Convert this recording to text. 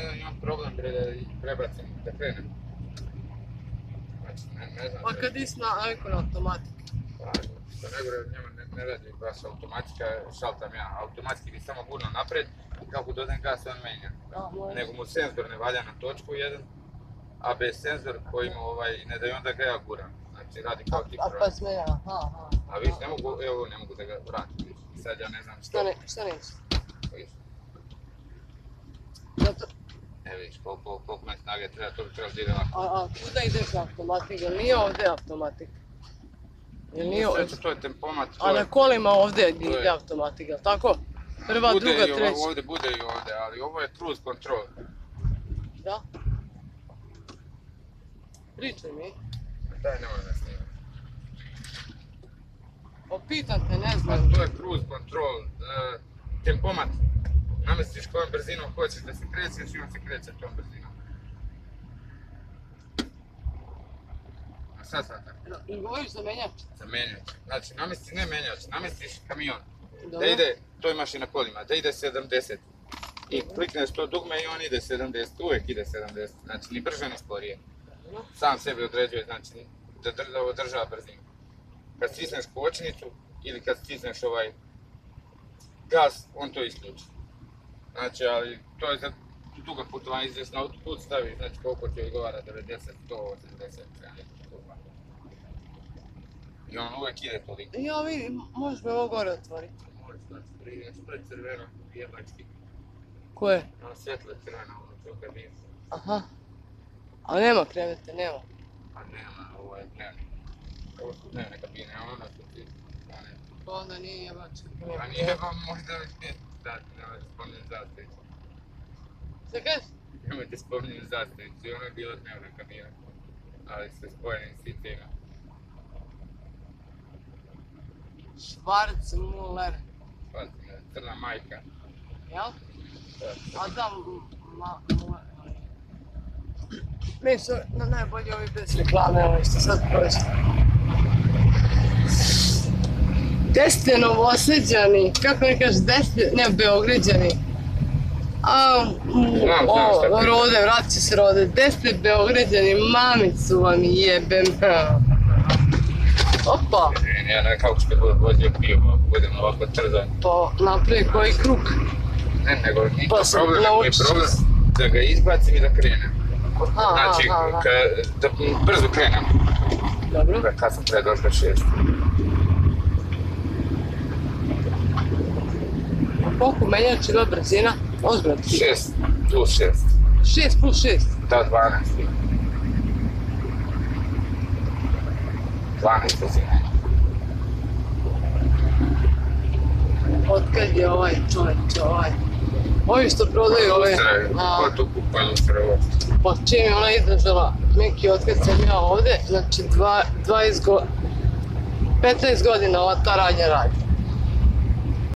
imam problem da prebacim, da krenem. Znači, ne znam. Pa kad nisi navikao na automatiku? Pa, što ne gore, njema ne radi baš automatika, šaltam ja. Automatski bi samo gurno napred i kako dodam gas on menja. Nego mu senzor ne valja na točku jedan, a bez senzor koji mu ne da i onda ga ja guram. Znači radi kao ti A pa smenja, aha. A viš, ne mogu da ga vratim. Sad ja ne znam što. Šta nisi? Viš. Zato... Ne viš, koliko me snage treba, to bi trebalo da ide lako. A kuda ideš na automatik? Jel nije ovdje automatik? Sveće, to je tempomat. A na kolima ovdje ide automatik, jel tako? Prva, druga, treća. Ovdje bude i ovdje, ali ovo je cruise control. Da? Pričaj mi. Daj, nemoj da snimam. Pitam te, ne znam. Pa to je cruise control, tempomat. Namestiš kojom brzinom hoćeš da se krećeš i on se kreće tom brzinom. A sad tako. I govoriš za menjač? Za menjač. Znači, namestiš ne menjač, namestiš kamion. Dobro. Da ide, to imaš i na kolima, da ide 70. I klikneš to dugme i on ide 70, uvijek ide 70. Znači, ni brže ni sporije. Sam sebi određuje, znači, da održava brzinu. Kad stisneš kočnicu ili kad stisneš gas, on to isključi. Znači, ali to je za duga putovanja, izviješ na autoput staviš, znači koliko ti odgovara, 90, 180, 70. I on uvijek ide toliko. Ja vidim, možeš me ovo gore otvoriti. Možeš, znači, prije, što je crveno, jebački. Koje? Ono svjetlo je crveno, ono to kabinu. Aha. Ali nema krevete, nema. A nema, ovo je dnevni. Ovo su dnevne kabine, a ono su ti... Pa onda nije jebački. A nije vam možda nemojte spominjati zastavicu. Šta kažeš? Nemojte spominjati zastavicu, i ono je bila dnevna kabina. Ali sa spojenim sitima. Schwarzmuller. Švarcmuller, crna majka. Jel? Da. A da, meni su najbolji ovi bez reklame, ovi što sad prođe. Desne Novoseđani, kako mi kažeš, ne Beograđani. Rode, vratit će se Rode. Desne Beograđani, mamicu vam jebem. Opa! Ja ne kako što bude vozio pivo, budem ovako trzan. Pa napravi koji krug. Ne, nego nije problem, nego je problem da ga izbacim i da krenem. Znači, da brzo krenem. Dobro. Kad sam treba došla 6. Koliko menjač ima brzina? Ozbiljno ti. 6 plus 6. 6 plus 6? Da, 12. 12 brzina. Otkad je ovaj čovječ, ovi što prodaju ove... Ko tu kupa lustre ovo? Pa čim je ona izdržala neki otkad sam ja ovdje, znači 15 godina ova ta radnja radi.